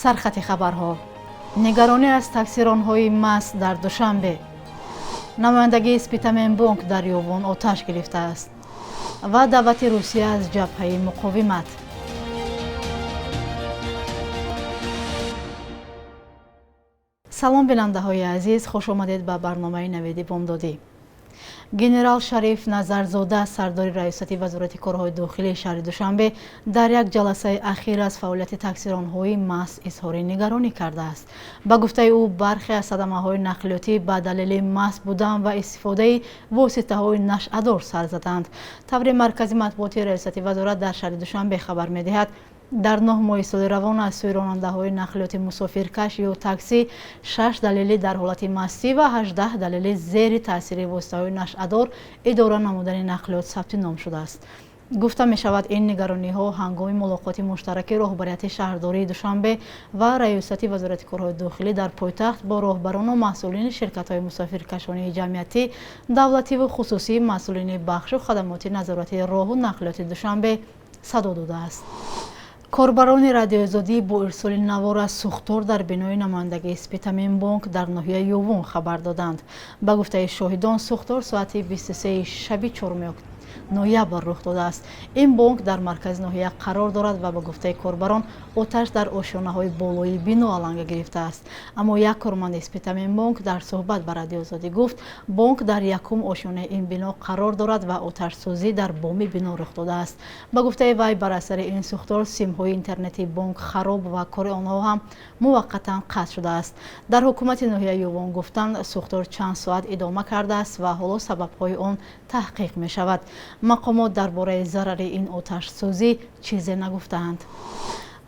سرخط خبرها. نگرانی از تاکسیران‌های مست در دوشنبه. نمایندگی اسپیتاменبонк در یوون آتش گرفته است و دعوت روسیه از جبهه مقاومت. سلام بیننده‌های عزیز، خوش آمدید به برنامه نوید.Боми. گنرال شریف نظرزاده سردار ریاستی وزارت کارهای داخلی شهر دوشنبه در یک جلسه اخیر از فعالیت تاکسیران‌های مست اظهار نگرانی کرده است. به گفته او برخی از صدمه‌های نقلیاتی به دلیل مست بودن و استفاده واسطه‌های نشعه‌دار سر زدند. تبر مرکزی مطبوعاتی ریاستی وزارت در شهر دوشنبه خبر می‌دهد در 9 ماه سال روان از سوی راننده‌های نقلیات مسافرکش یا تاکسی 6 دلیل در حالت مستی و 18 دلیل زیر تاثیر واسطه‌های نشعه‌دار اداره نمودن نقلیات ثبت نام شده است. گفته می شود این نگرانی‌ها هنگام ملاقات مشترک راهبریت شهرداری دوشنبه و ریاست وزارت کارهای داخلی در پایتخت با راهبران و مسئولین شرکت‌های مسافرکشانی جمعیتی، دولتی و خصوصی، مسئولین بخش و خدمات نظارتی راه و نقلیات دوشنبه صدا داده است. کاربران رادیوزادی با ارسال نوار از سوختار در بنای نمایندگی سپیتاменبонک در ناحیه یوون خبر دادند. به گفته شاهدان سوختار ساعت 23 شب 4 نویبر رخ داده است. این بانک در مرکز ناحیه قرار دارد و به گفته کاربران آتش در آشیانه‌های بالای بنا علنگ گرفته است. اما یک کارمند سپیتاменبонک در صحبت با رادیوزادی گفت بانک در یکم آشیانه این بنا قرار دارد و آتش سوزی در بامی بنا رخ داده است. به گفته وی بر اثر این سوختار سیم‌های اینترنتی بانک خراب و کار آنها هم موقتا قطع شده است. در حکومت ناحیه یوون گفتند سوختار چند ساعت ادامه کرده است و حالا سبب‌های آن تحقیق می شود. مقامات درباره ضرر این آتش سوزی چیزی نگفتند.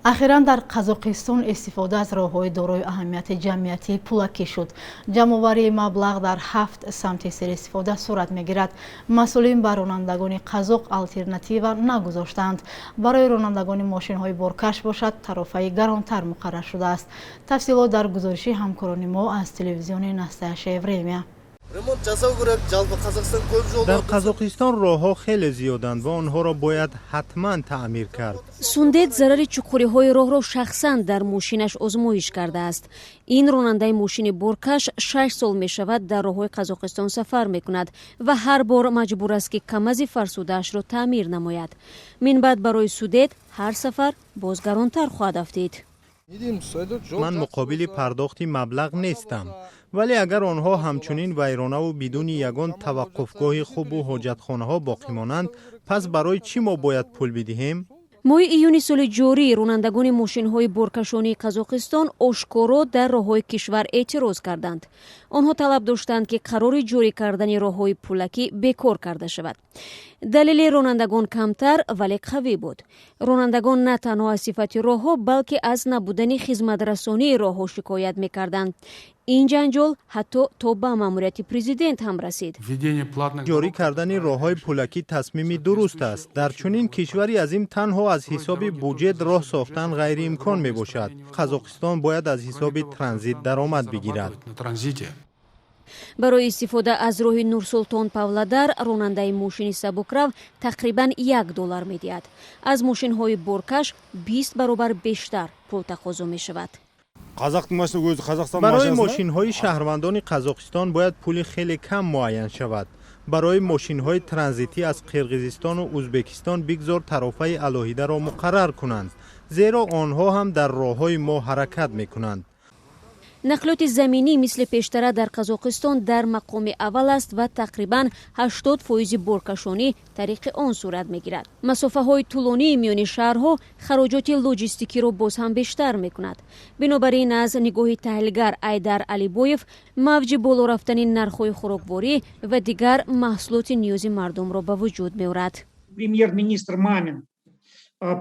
اخیراً در قزاقستان استفاده از راه‌های دارای اهمیت جمعیتی پولکی شد. جمع‌آوری مبلغ در 7 سمت سوء استفاده صورت می‌گیرد. مسئولین بر رانندگان قزاق آلترناتیو نگذاشتند. برای رانندگان ماشین‌های بارکش باشد طرفه گرانتر مقرر شده است. تفصیلات در گزارش همکاران ما از تلویزیون نستایشه وریمیا. در قزاقستان راه‌ها خیلی زیادند و آنها را باید حتما تعمیر کرد. سوندت ضرر چوخوری‌های راه را شخصاً در ماشینش آزمایش کرده است. این راننده ماشین بارکش 6 سال می شود در راه‌های قزاقستان سفر می کند و هر بار مجبور است که کمازی فرسوده‌اش را تعمیر نماید. من بعد برای سودت هر سفر باز گرانتر خواهد افتید. من مقابل پرداختی مبلغ نیستم، ولی اگر آنها همچنین ویرانه و بدون یگان توقفگاه خوب و حاجتخانه‌ها باقی مانند، پس برای چی ما باید پول بدهیم؟ ماه ایون سال جاری رانندگان ماشین‌های بارکشانی قزاقستان آشکارا در راه‌های کشور اعتراض کردند. آنها طلب داشتند که قرار جاری کردن راه‌های پولکی بیکار کرده شود. دلیل رانندگان کمتر ولی قوی بود. رانندگان نه تنها از صفت راه‌ها بلکه از نبودن خدمت‌رسانی راه‌ها شکایت می‌کردند. این جنجال حتی تا به ماموریت پرزیدنت هم رسید. جاری کردن راه‌های پولکی تصمیم درست است. در چنین کشوری عظیم تنها از حساب بودجه راه ساختن غیر امکان می باشد. قزاقستان باید از حساب ترانزیت درآمد بگیرد. برای استفاده از راه نورسولتان پاولادار راننده ماشین سبکرو تقریبا $1 می‌دهد. از ماشین‌های بارکش 20 برابر بیشتر پول تقاضا می‌شود. برای ماشین‌های شهروندان قزاقستان باید پول خیلی کم معین شود. برای ماشین‌های ترانزیتی از قرقیزستان و ازبکستان بگذار طرفه علاهیده را مقرر کنند، زیرا آنها هم در راه‌های ما حرکت می‌کنند. نقلیات زمینی مثل پیشتر در قزاقستان در مقام اول است و تقریبا 80% بارکشانی طریق آن صورت می‌گیرد. مسافه های طولانی میان شهرها خراجات لوجستیکی را باز هم بیشتر می‌کند. بنابراین از نگاه تحلیلگر ایدر علیبویف موج بالا رفتن نرخ‌های خوراکواری و دیگر محصولات نیاز مردم را به وجود می‌آورد. پرمیر مینیستر مامین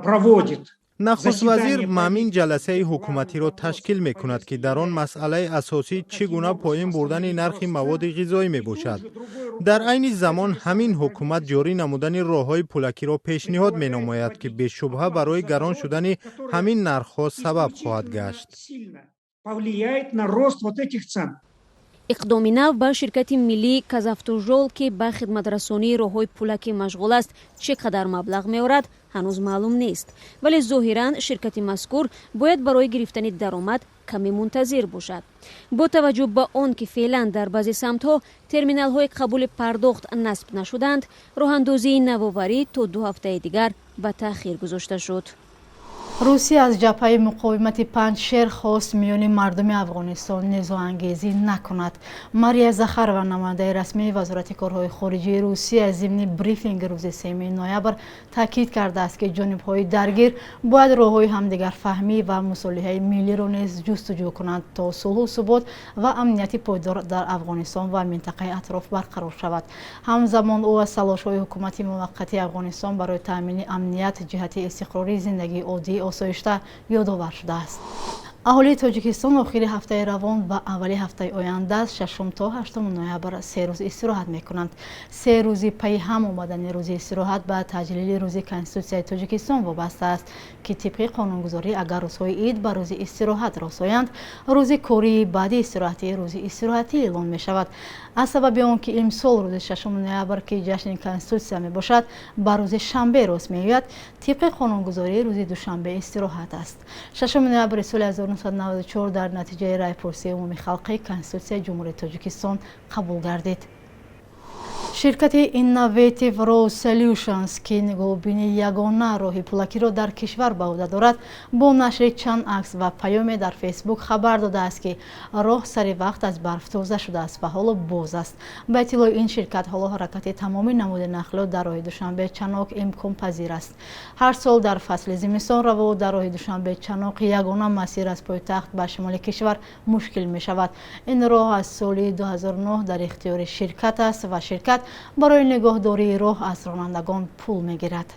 проводит نخست وزیر مامین جلسه حکومتی را تشکیل می کند که در آن مسئله اساسی چگونه پایین بردن نرخ مواد غذایی می باشد. در عین زمان همین حکومت جاری نمودن راه‌های پولکی را پیشنهاد می نماید که به شبهه برای گران شدن همین نرخ‌ها سبب خواهد گشت. اقدام نو به شرکت ملی کازافتوژول که به خدمت رسانی راه‌های پولکی مشغول است چقدر مبلغ می‌آورد ҳанӯз маълум нест, вале зоҳиран ширкати мазкур бояд барои гирифтани даромад каме мунтазир бошад. бо таваҷҷӯҳ ба он ки феълан дар баъзе самтҳо терминалҳои қабули пардохт насб нашуданд, роҳандозии навоварӣ то 2 ҳафтаи дигар ба таъхир гузошта шуд. русия аз ҷабҳаи муқовимати панҷшер хост миёни мардуми афғонистон низоангезӣ накунад. мария захарова, намояндаи расмии вазорати корҳои хориҷии русия, зимни брифинги рӯзи 3 ноябр таъкид кардааст ки ҷонибҳои даргир бояд роҳҳои ҳамдигарфаҳмӣ ва мусолиҳаи миллиро низ ҷустуҷӯ кунанд то сулҳу субот ва амнияти пойдор дар афғонистон ва минтақаи атроф барқарор шавад. ҳамзамон ӯ аз талошҳои ҳукумати муваққати афғонистон барои таъмини амният ҷиҳати истиқрори зиндагии оддии осоишта ёдовар шудааст. аҳолии тоҷикистон охири ҳафтаи равон ва аввали ҳафтаи оянда 6 то 8 ноябр 3 рӯз истироҳат мекунанд. 3 рӯзи пайи ҳам омадани рӯзи истироҳат ба таҷлили рӯзи конститутсияи тоҷикистон вобаста аст ки тибқи қонунгузорӣ агар рӯзҳои ид ба рӯзи истироҳат расоянд, рӯзи кории баъди истироҳати рӯзи истироҳатӣ эълон мешавад. аз сабаби он ки имсол рӯзи 6 ноябр ки ҷашни конститутсия мебошад ба рӯзи шанбе рост меояд, тибқи қонунгузорӣ рӯзи душанбе истироҳат аст. 6 ноябри соли 1994 дар натиҷаи райпурсии умумии халқи конститутсияи ҷумҳурии тоҷикистон қабул гардид. ширкати Innovative Road Solutions ки нигоҳубини ягона роҳи пулакиро дар кишвар ба ӯҳда дорад, бо нашри чанд акс ва паёме дар фейсбук хабар додааст ки роҳ сари вақт аз барф тоза шудааст ва ҳоло боз аст. ба иттилои ин ширкат, ҳоло ҳаракати тамоми намуди нақлиёт дар роҳи Душанбе Чанок имконпазир аст. ҳар сол дар фасли зимистон равод дар роҳи Душанбе Чанок ягона масир аз пойтахт ба шимоли кишвар мушкил мешавад. ин роҳ аз соли 2009 дар ихтиёри ширкат аст ва ширкат барои нигоҳдории роҳ аз ронандагон пул мегирад.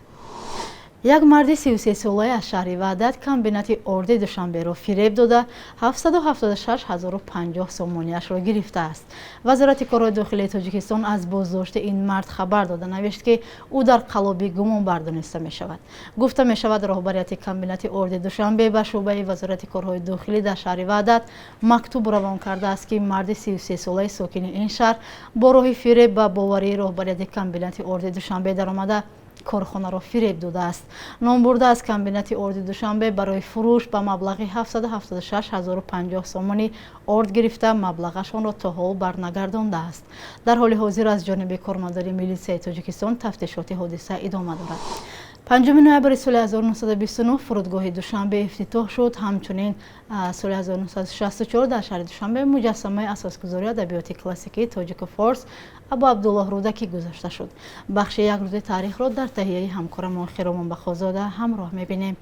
як марди 33 солаи аз шаҳри Ваҳдат комбинати орди Душанберо фиреб дода 776,050 сомониашро гирифтааст. вазорати корҳои дохилии Тоҷикистон аз боздошти ин мард хабар дода навишт ки ӯ дар қалоби гумонбар дониста мешавад. гуфта мешавад роҳбарияти комбинати орди Душанбе ба шӯъбаи вазорати корҳои дохилӣ дар шаҳри Ваҳдат мактуб равон кардааст ки марди 33 солаи сокини ин шаҳр бо роҳи фиреб ба боварии роҳбарияти комбинати орди Душанбе даромада корхонаро фиреб додааст. номбурда аз комбинати орди Душанбе барои фурӯш ба маблағи 776,050 сомонӣ орд гирифта, маблағашонро то ҳол барнагардондааст. дар ҳоли ҳозир аз ҷониби кормандори милисияи Тоҷикистон тафтишоти ҳодиса идома дорад. 5 ноябри соли 1929 фурудгоҳи Душанбе ифтитоҳ шуд. ҳамчунин соли 1964 дар шаҳри Душанбе муҷассамаи асосгузории адабиёти классикии тоҷику форс абу Абдуллоҳ Рӯдакӣ гузошта шуд. бахши як рӯзи таърихро дар таҳияи ҳамкорамон Хиромон Бахозода ҳамроҳ мебинем.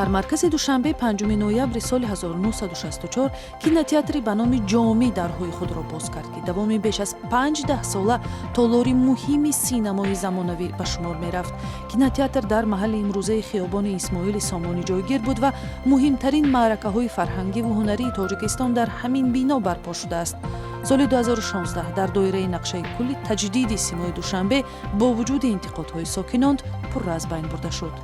дар маркази Душанбе 5 ноябри соли 1964 кинотеатри ба номи Ҷомӣ дарҳои худро боз кард, ки давоми беш аз 15 сола толори муҳими синамои замонавӣ ба шумор мерафт. кинотеатр дар маҳалли имрӯзаи хиёбони Исмоили Сомонӣ ҷойгир буд ва муҳимтарин маъракаҳои фарҳангиву ҳунарии Тоҷикистон дар ҳамин бино барпо шудааст. соли 2016 дар доираи нақшаи кулли таҷдиди симои Душанбе бо вуҷуди интиқодҳои сокинон пурра аз байн бурда шуд.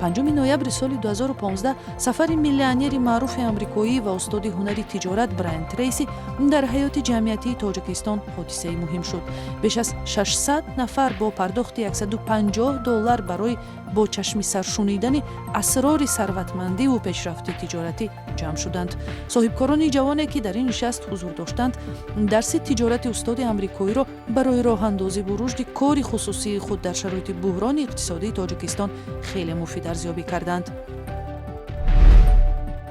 5 ноябри соли 2015 сафари миллионери маъруфи амрикоӣ ва устоди ҳунари тиҷорат Брайан Трейси дар ҳаёти ҷамъиятии Тоҷикистон ҳодисаи муҳим шуд. беш аз 600 нафар бо пардохти $150 барои бо чашми сар шунидани асрори сарватмандиву пешрафти тиҷоратӣ ҷамъ шуданд. соҳибкорони ҷавоне ки дар ин нишаст ҳузур доштанд, дарси тиҷорати устоди амрикоиро барои роҳандозӣ ву рушди кори хусусии худ дар шароити буҳрони иқтисодии Тоҷикистон хеле муфид арзёбӣ карданд.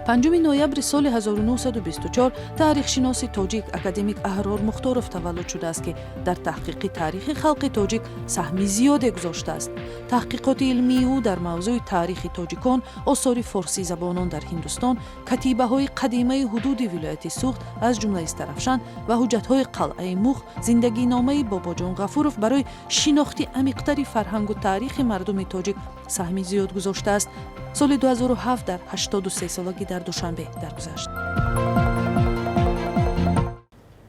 5 ноябри соли 1924 таърихшиноси тоҷик академик Аҳрор Мухторов таваллуд шудааст, ки дар таҳқиқи таърихи халқи тоҷик саҳми зиёде гузоштааст. таҳқиқоти илмии ӯ дар мавзӯи таърихи тоҷикон, осори форсизабонон дар Ҳиндустон, катибаҳои қадимаи ҳудуди вилояти Сӯхт аз ҷумла Истарафшан ва ҳуҷҷатҳои қалъаи Мух, зиндагиномаи Бобоҷон Ғафуров барои шинохти амиқтари фарҳангу таърихи мардуми тоҷик саҳми зиёд гузоштааст. соли 2007 дар 83 солагӣ дар Душанбе даргузашт.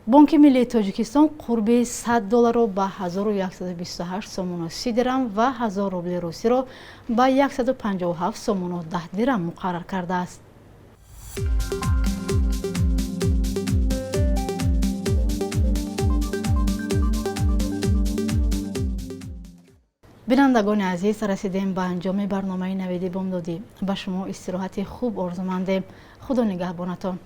бонки миллии Тоҷикистон қурби $100 ба 1128 сомону 30 дирам ва 1000 рубли русиро ба 157 сомону 10 дирам муқаррар кардааст. بینندگان عزیز، رسیدیم به انجام برنامه نوید بامدادی. به شما استراحت خوب آرزو مندیم. خدا نگهبانتان.